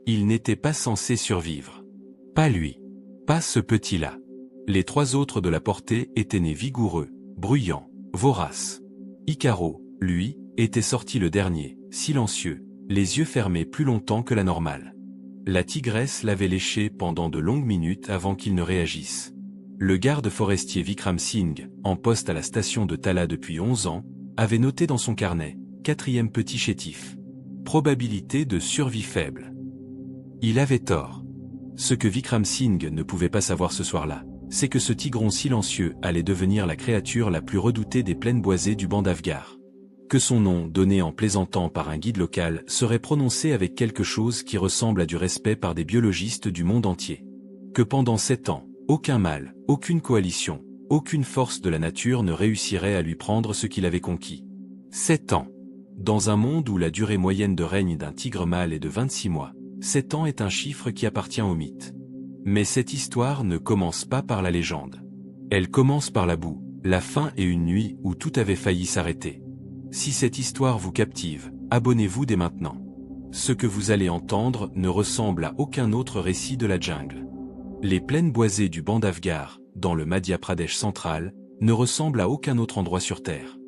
Il n'était pas censé survivre. Pas lui. Pas ce petit-là. Les 3 autres de la portée étaient nés vigoureux, bruyants, voraces. Icaro, lui, était sorti le dernier, silencieux, les yeux fermés plus longtemps que la normale. La tigresse l'avait léché pendant de longues minutes avant qu'il ne réagisse. Le garde forestier Vikram Singh, en poste à la station de Tala depuis 11 ans, avait noté dans son carnet, 4e petit chétif. Probabilité de survie faible. Il avait tort. Ce que Vikram Singh ne pouvait pas savoir ce soir-là, c'est que ce tigron silencieux allait devenir la créature la plus redoutée des plaines boisées du Bandhavgarh. Que son nom, donné en plaisantant par un guide local, serait prononcé avec quelque chose qui ressemble à du respect par des biologistes du monde entier. Que pendant 7 ans, aucun mâle, aucune coalition, aucune force de la nature ne réussirait à lui prendre ce qu'il avait conquis. 7 ans. Dans un monde où la durée moyenne de règne d'un tigre mâle est de 26 mois, 7 ans est un chiffre qui appartient au mythe. Mais cette histoire ne commence pas par la légende. Elle commence par la boue, la faim et une nuit où tout avait failli s'arrêter. Si cette histoire vous captive, abonnez-vous dès maintenant. Ce que vous allez entendre ne ressemble à aucun autre récit de la jungle. Les plaines boisées du Bandhavgarh, dans le Madhya Pradesh central, ne ressemblent à aucun autre endroit sur Terre.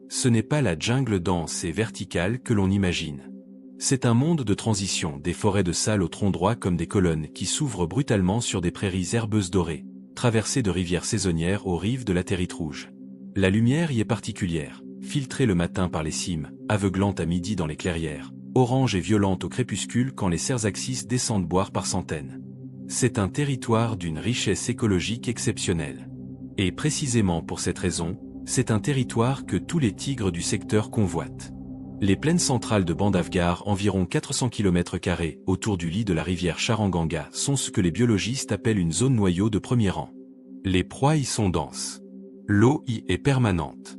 Ce n'est pas la jungle dense et verticale que l'on imagine. C'est un monde de transition, des forêts de salles au tronc droit comme des colonnes qui s'ouvrent brutalement sur des prairies herbeuses dorées, traversées de rivières saisonnières aux rives de la Territe rouge. La lumière y est particulière, filtrée le matin par les cimes, aveuglante à midi dans les clairières, orange et violente au crépuscule quand les cersaxis descendent boire par centaines. C'est un territoire d'une richesse écologique exceptionnelle. Et précisément pour cette raison, c'est un territoire que tous les tigres du secteur convoitent. Les plaines centrales de Bandhavgarh, environ 400 km² autour du lit de la rivière Charanganga, sont ce que les biologistes appellent une zone noyau de premier rang. Les proies y sont denses. L'eau y est permanente.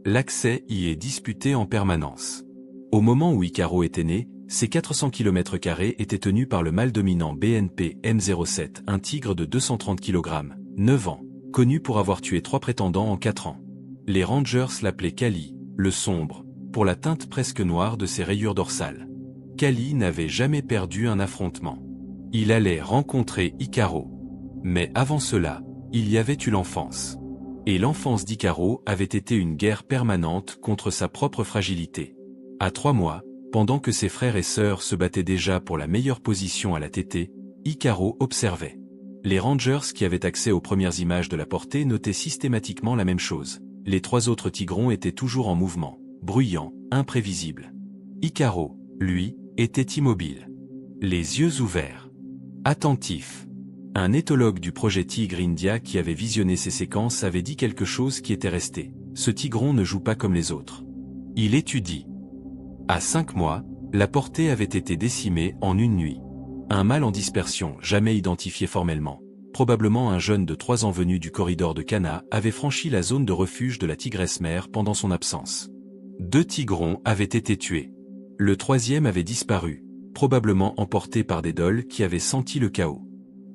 L'accès y est disputé en permanence. Au moment où Icaro était né, ces 400 km² étaient tenus par le mâle dominant BNP M07, un tigre de 230 kg, 9 ans, connu pour avoir tué 3 prétendants en 4 ans. Les Rangers l'appelaient Kali, le sombre, pour la teinte presque noire de ses rayures dorsales. Kali n'avait jamais perdu un affrontement. Il allait rencontrer Icaro. Mais avant cela, il y avait eu l'enfance. Et l'enfance d'Icaro avait été une guerre permanente contre sa propre fragilité. À 3 mois, pendant que ses frères et sœurs se battaient déjà pour la meilleure position à la tétée, Icaro observait. Les Rangers qui avaient accès aux premières images de la portée notaient systématiquement la même chose. Les 3 autres tigrons étaient toujours en mouvement, bruyants, imprévisibles. Icaro, lui, était immobile. Les yeux ouverts. Attentif. Un éthologue du projet Tigre India qui avait visionné ces séquences avait dit quelque chose qui était resté. Ce tigron ne joue pas comme les autres. Il étudie. À 5 mois, la portée avait été décimée en une nuit. Un mâle en dispersion, jamais identifié formellement, probablement un jeune de 3 ans venu du corridor de Cana, avait franchi la zone de refuge de la tigresse mère pendant son absence. 2 tigrons avaient été tués. Le 3e avait disparu, probablement emporté par des dholes qui avaient senti le chaos.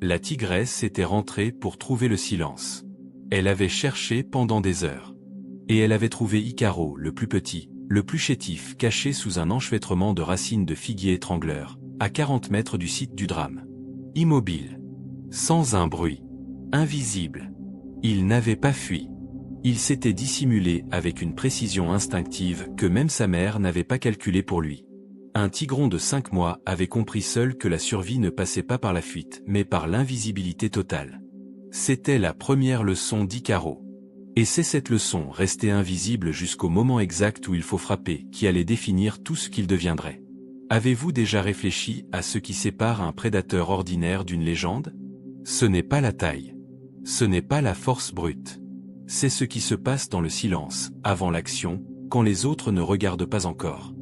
La tigresse était rentrée pour trouver le silence. Elle avait cherché pendant des heures. Et elle avait trouvé Icaro, le plus petit, le plus chétif, caché sous un enchevêtrement de racines de figuier étrangleur, à 40 mètres du site du drame. Immobile. Sans un bruit. Invisible. Il n'avait pas fui. Il s'était dissimulé avec une précision instinctive que même sa mère n'avait pas calculée pour lui. Un tigron de 5 mois avait compris seul que la survie ne passait pas par la fuite, mais par l'invisibilité totale. C'était la première leçon d'Icaro. Et c'est cette leçon, restée invisible jusqu'au moment exact où il faut frapper, qui allait définir tout ce qu'il deviendrait. Avez-vous déjà réfléchi à ce qui sépare un prédateur ordinaire d'une légende? Ce n'est pas la taille. Ce n'est pas la force brute. C'est ce qui se passe dans le silence, avant l'action, quand les autres ne regardent pas encore.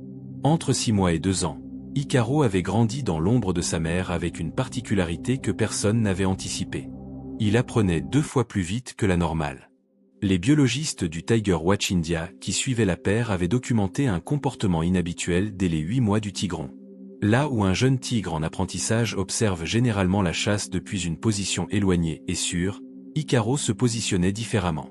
Entre 6 mois et 2 ans, Icaro avait grandi dans l'ombre de sa mère avec une particularité que personne n'avait anticipée. Il apprenait 2 fois plus vite que la normale. Les biologistes du Tiger Watch India qui suivaient la paire avaient documenté un comportement inhabituel dès les 8 mois du tigron. Là où un jeune tigre en apprentissage observe généralement la chasse depuis une position éloignée et sûre, Icaro se positionnait différemment.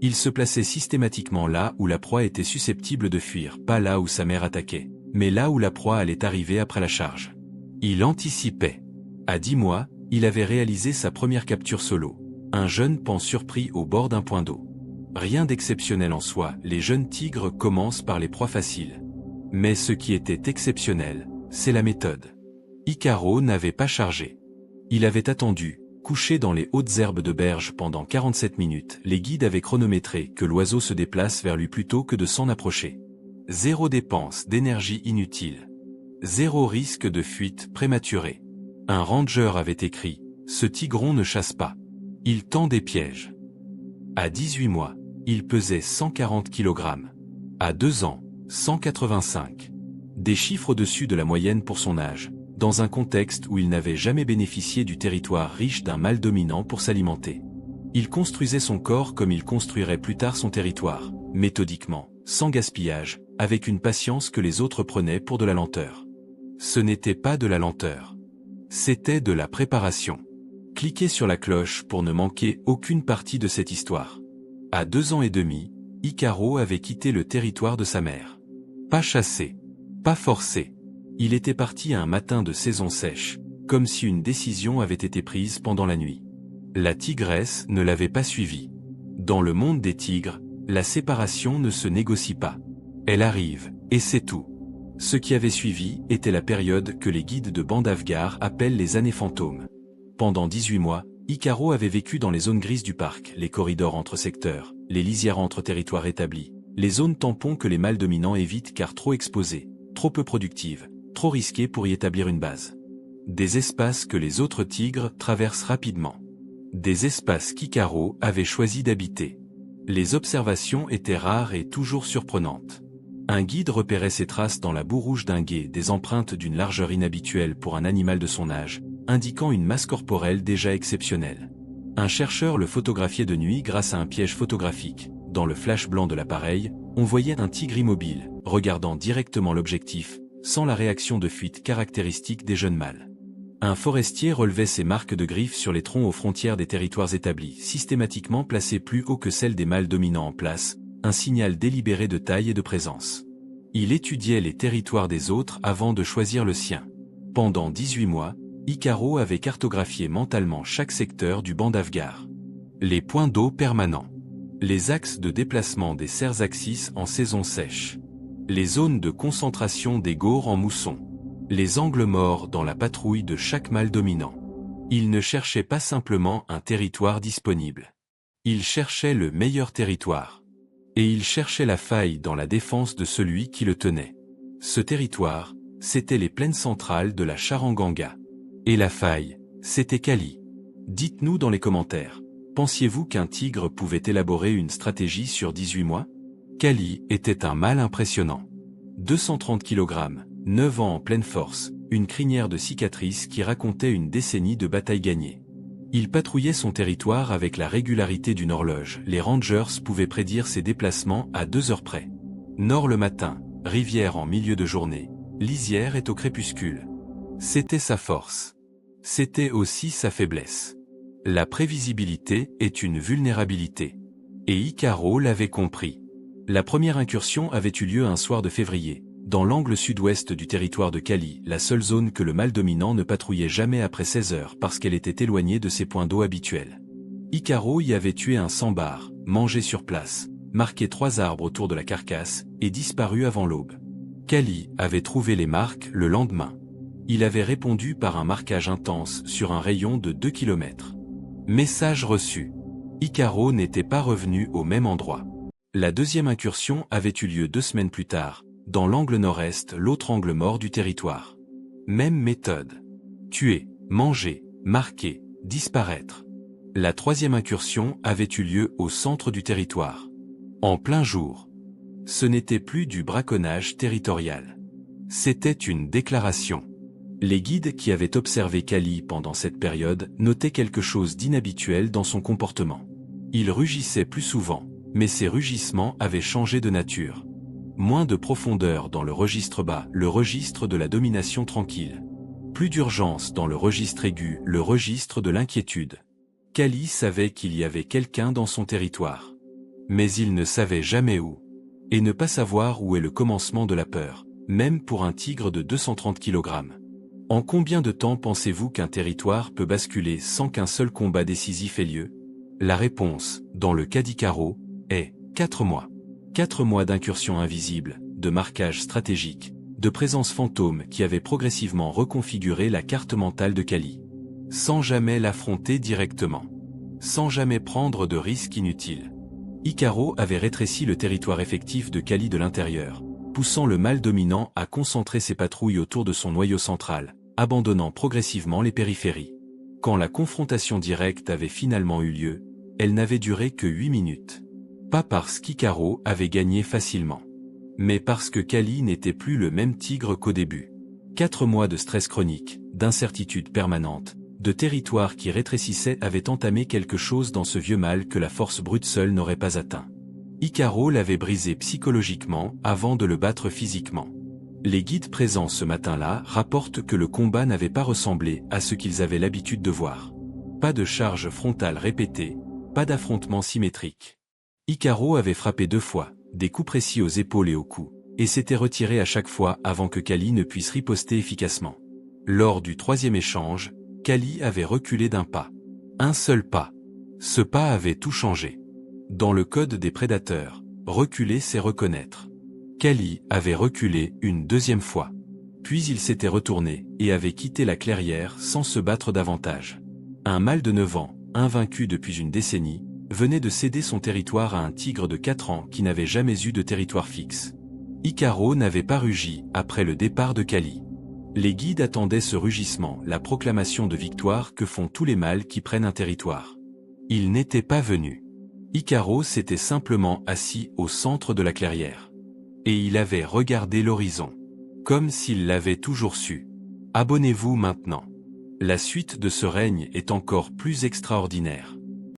Il se plaçait systématiquement là où la proie était susceptible de fuir, pas là où sa mère attaquait, mais là où la proie allait arriver après la charge. Il anticipait. À 10 mois, il avait réalisé sa première capture solo. Un jeune paon surpris au bord d'un point d'eau. Rien d'exceptionnel en soi, les jeunes tigres commencent par les proies faciles. Mais ce qui était exceptionnel, c'est la méthode. Icaro n'avait pas chargé. Il avait attendu, couché dans les hautes herbes de berge pendant 47 minutes. Les guides avaient chronométré que l'oiseau se déplace vers lui plutôt que de s'en approcher. Zéro dépense d'énergie inutile. Zéro risque de fuite prématurée. Un ranger avait écrit « Ce tigron ne chasse pas. Il tend des pièges ». À 18 mois, il pesait 140 kg. À 2 ans, 185. Des chiffres au-dessus de la moyenne pour son âge, dans un contexte où il n'avait jamais bénéficié du territoire riche d'un mâle dominant pour s'alimenter. Il construisait son corps comme il construirait plus tard son territoire, méthodiquement, sans gaspillage, avec une patience que les autres prenaient pour de la lenteur. Ce n'était pas de la lenteur. C'était de la préparation. Cliquez sur la cloche pour ne manquer aucune partie de cette histoire. À 2 ans et demi, Icaro avait quitté le territoire de sa mère. Pas chassé, pas forcé. Il était parti un matin de saison sèche, comme si une décision avait été prise pendant la nuit. La tigresse ne l'avait pas suivi. Dans le monde des tigres, la séparation ne se négocie pas. Elle arrive, et c'est tout. Ce qui avait suivi était la période que les guides de Bandhavgarh appellent les années fantômes. Pendant 18 mois, Icaro avait vécu dans les zones grises du parc, les corridors entre secteurs, les lisières entre territoires établis, les zones tampons que les mâles dominants évitent car trop exposées, trop peu productives, trop risquées pour y établir une base. Des espaces que les autres tigres traversent rapidement. Des espaces qu'Icaro avait choisi d'habiter. Les observations étaient rares et toujours surprenantes. Un guide repérait ses traces dans la boue rouge d'un gué, des empreintes d'une largeur inhabituelle pour un animal de son âge, indiquant une masse corporelle déjà exceptionnelle. Un chercheur le photographiait de nuit grâce à un piège photographique. Dans le flash blanc de l'appareil, on voyait un tigre immobile, regardant directement l'objectif, sans la réaction de fuite caractéristique des jeunes mâles. Un forestier relevait ses marques de griffes sur les troncs aux frontières des territoires établis, systématiquement placées plus haut que celles des mâles dominants en place, un signal délibéré de taille et de présence. Il étudiait les territoires des autres avant de choisir le sien. Pendant 18 mois, Icaro avait cartographié mentalement chaque secteur du Bandhavgarh. Les points d'eau permanents. Les axes de déplacement des cerfs axis en saison sèche. Les zones de concentration des gaures en mousson. Les angles morts dans la patrouille de chaque mâle dominant. Il ne cherchait pas simplement un territoire disponible. Il cherchait le meilleur territoire. Et il cherchait la faille dans la défense de celui qui le tenait. Ce territoire, c'était les plaines centrales de la Charanganga. Et la faille, c'était Kali. Dites-nous dans les commentaires, pensiez-vous qu'un tigre pouvait élaborer une stratégie sur 18 mois? Kali était un mâle impressionnant. 230 kg, 9 ans en pleine force, une crinière de cicatrices qui racontait une décennie de batailles gagnées. Il patrouillait son territoire avec la régularité d'une horloge. Les rangers pouvaient prédire ses déplacements à 2 heures près. Nord le matin, rivière en milieu de journée, lisière est au crépuscule. C'était sa force. C'était aussi sa faiblesse. La prévisibilité est une vulnérabilité. Et Icaro l'avait compris. La première incursion avait eu lieu un soir de février, dans l'angle sud-ouest du territoire de Kali, la seule zone que le mâle dominant ne patrouillait jamais après 16 heures parce qu'elle était éloignée de ses points d'eau habituels. Icaro y avait tué un sambar, mangé sur place, marqué 3 arbres autour de la carcasse, et disparu avant l'aube. Kali avait trouvé les marques le lendemain. Il avait répondu par un marquage intense sur un rayon de 2 km. Message reçu. Icaro n'était pas revenu au même endroit. La deuxième incursion avait eu lieu 2 semaines plus tard, dans l'angle nord-est, l'autre angle mort du territoire. Même méthode. Tuer, manger, marquer, disparaître. La troisième incursion avait eu lieu au centre du territoire. En plein jour. Ce n'était plus du braconnage territorial. C'était une déclaration. Les guides qui avaient observé Kali pendant cette période notaient quelque chose d'inhabituel dans son comportement. Il rugissait plus souvent, mais ses rugissements avaient changé de nature. Moins de profondeur dans le registre bas, le registre de la domination tranquille. Plus d'urgence dans le registre aigu, le registre de l'inquiétude. Kali savait qu'il y avait quelqu'un dans son territoire. Mais il ne savait jamais où. Et ne pas savoir où est le commencement de la peur, même pour un tigre de 230 kg. En combien de temps pensez-vous qu'un territoire peut basculer sans qu'un seul combat décisif ait lieu? La réponse, dans le cas d'Icaro, est 4 mois. 4 mois d'incursions invisibles, de marquage stratégique, de présence fantôme qui avait progressivement reconfiguré la carte mentale de Kali. Sans jamais l'affronter directement. Sans jamais prendre de risques inutiles. Icaro avait rétréci le territoire effectif de Kali de l'intérieur, poussant le mal dominant à concentrer ses patrouilles autour de son noyau central, abandonnant progressivement les périphéries. Quand la confrontation directe avait finalement eu lieu, elle n'avait duré que 8 minutes. Pas parce qu'Icaro avait gagné facilement, mais parce que Kali n'était plus le même tigre qu'au début. 4 mois de stress chronique, d'incertitude permanente, de territoire qui rétrécissait avaient entamé quelque chose dans ce vieux mal que la force brute seule n'aurait pas atteint. Icaro l'avait brisé psychologiquement avant de le battre physiquement. Les guides présents ce matin-là rapportent que le combat n'avait pas ressemblé à ce qu'ils avaient l'habitude de voir. Pas de charge frontale répétée, pas d'affrontement symétrique. Icaro avait frappé 2 fois, des coups précis aux épaules et au cou, et s'était retiré à chaque fois avant que Kali ne puisse riposter efficacement. Lors du 3e échange, Kali avait reculé d'un pas. Un seul pas. Ce pas avait tout changé. Dans le code des prédateurs, reculer c'est reconnaître. Kali avait reculé une 2e fois. Puis il s'était retourné et avait quitté la clairière sans se battre davantage. Un mâle de 9 ans, invaincu depuis une décennie, venait de céder son territoire à un tigre de 4 ans qui n'avait jamais eu de territoire fixe. Icaro n'avait pas rugi après le départ de Kali. Les guides attendaient ce rugissement, la proclamation de victoire que font tous les mâles qui prennent un territoire. Il n'était pas venu. Icaro s'était simplement assis au centre de la clairière. Et il avait regardé l'horizon. Comme s'il l'avait toujours su. Abonnez-vous maintenant. La suite de ce règne est encore plus extraordinaire.